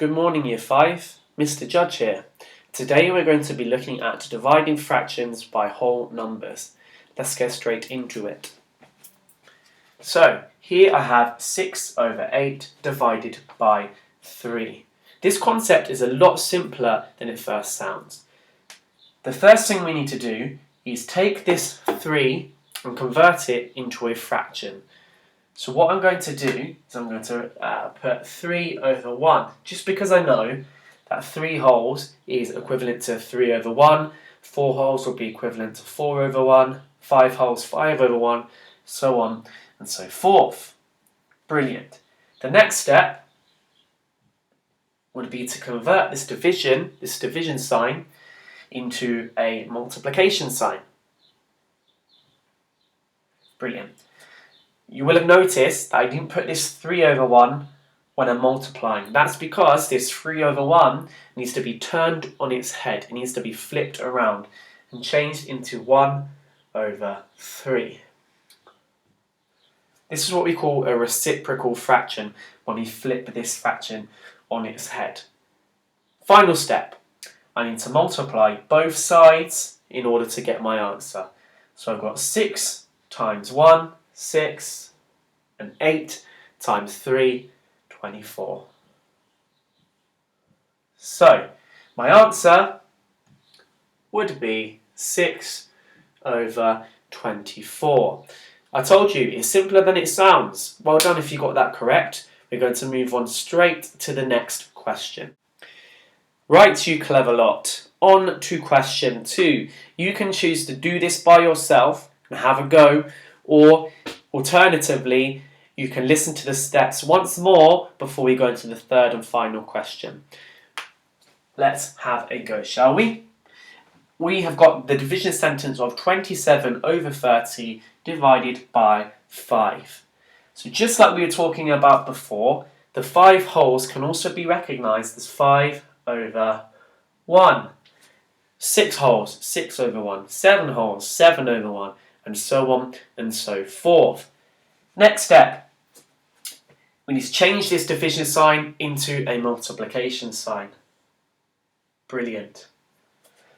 Good morning, Year 5. Mr. Judge here. Today we're going to be looking at dividing fractions by whole numbers. Let's get straight into it. So, here I have 6 over 8 divided by 3. This concept is a lot simpler than it first sounds. The first thing we need to do is take this 3 and convert it into a fraction. So what I'm going to do is I'm going to put 3 over 1, just because I know that 3 wholes is equivalent to 3 over 1, 4 wholes will be equivalent to 4 over 1, 5 wholes 5 over 1, so on and so forth. Brilliant. The next step would be to convert this division sign into a multiplication sign. Brilliant. You will have noticed that I didn't put this 3 over 1 when I'm multiplying. That's because this 3 over 1 needs to be turned on its head. It needs to be flipped around and changed into 1 over 3. This is what we call a reciprocal fraction when we flip this fraction on its head. Final step. I need to multiply both sides in order to get my answer. So I've got 6 times 1, 6, and 8 times 3, 24. So, my answer would be 6 over 24. I told you, it's simpler than it sounds. Well done if you got that correct. We're going to move on straight to the next question. Right, you clever lot. On to question 2. You can choose to do this by yourself and have a go, or alternatively, you can listen to the steps once more before we go into the third and final question. Let's have a go, shall we? We have got the division sentence of 27 over 30 divided by 5. So just like we were talking about before, the 5 wholes can also be recognised as 5 over 1. 6 wholes, 6 over 1. 7 wholes, 7 over 1. And so on and so forth. Next step, we need to change this division sign into a multiplication sign. Brilliant.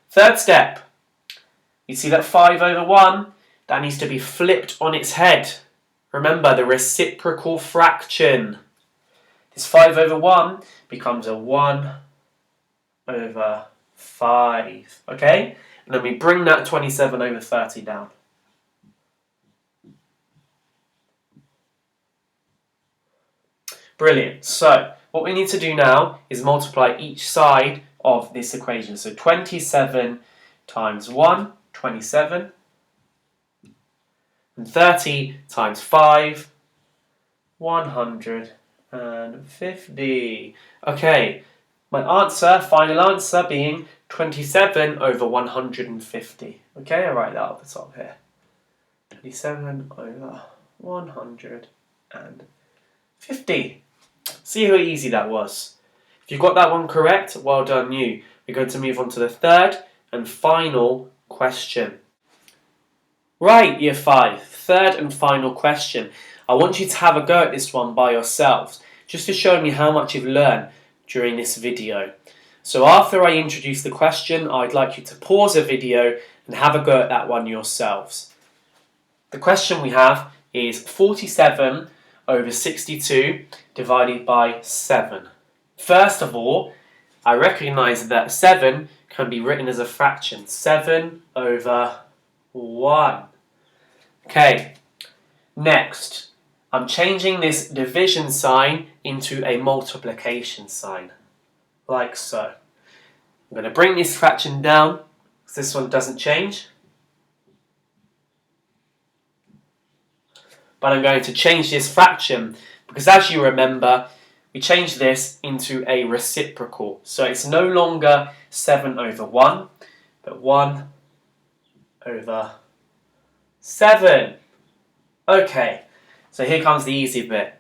Third step, you see that 5 over 1, that needs to be flipped on its head. Remember the reciprocal fraction. This 5 over 1 becomes a 1 over 5. Okay? And then we bring that 27 over 30 down. Brilliant. So, what we need to do now is multiply each side of this equation. So, 27 times 1, 27. And 30 times 5, 150. Okay, my answer, final answer being 27 over 150. Okay, I'll write that up the top here. 27 over 150. See how easy that was. If you got that one correct, well done you. We're going to move on to the third and final question. Right, Year 5, third and final question. I want you to have a go at this one by yourselves, just to show me how much you've learned during this video. So after I introduce the question, I'd like you to pause the video and have a go at that one yourselves. The question we have is 47 over 62 divided by 7. First of all, I recognise that 7 can be written as a fraction. 7 over 1. Okay, next, I'm changing this division sign into a multiplication sign, like so. I'm going to bring this fraction down, because this one doesn't change. But I'm going to change this fraction, because as you remember, we changed this into a reciprocal. So it's no longer 7 over 1, but 1 over 7. Okay, so here comes the easy bit.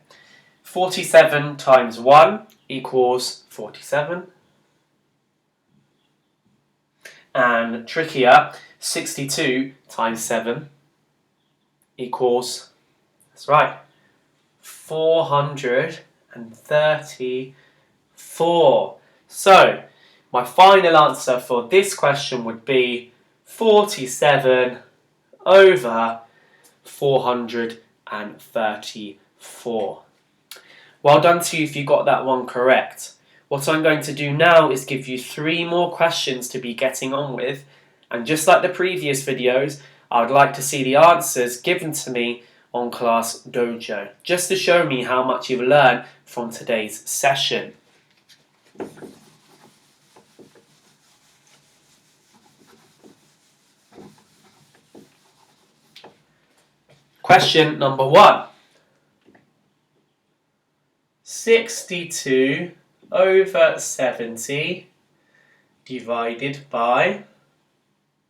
47 times 1 equals 47. And trickier, 62 times 7 equals, that's right, 434. 4. So, my final answer for this question would be 47 over 434. Well done to you if you got that one correct. What I'm going to do now is give you 3 more questions to be getting on with, and just like the previous videos, I would like to see the answers given to me on Class Dojo, just to show me how much you've learned from today's session. Question number 1. 62 over 70 divided by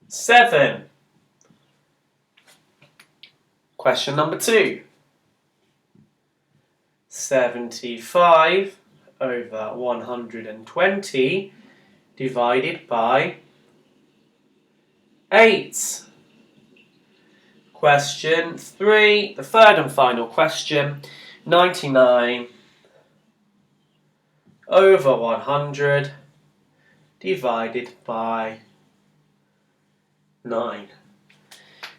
7. Question number 2. 75 over 120 divided by 8. Question 3, the third and final question, 99 over 100 divided by 9.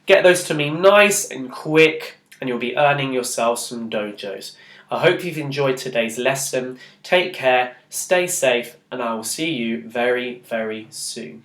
Get those to me nice and quick, and you'll be earning yourself some dojos. I hope you've enjoyed today's lesson. Take care, stay safe, and I will see you very, very soon.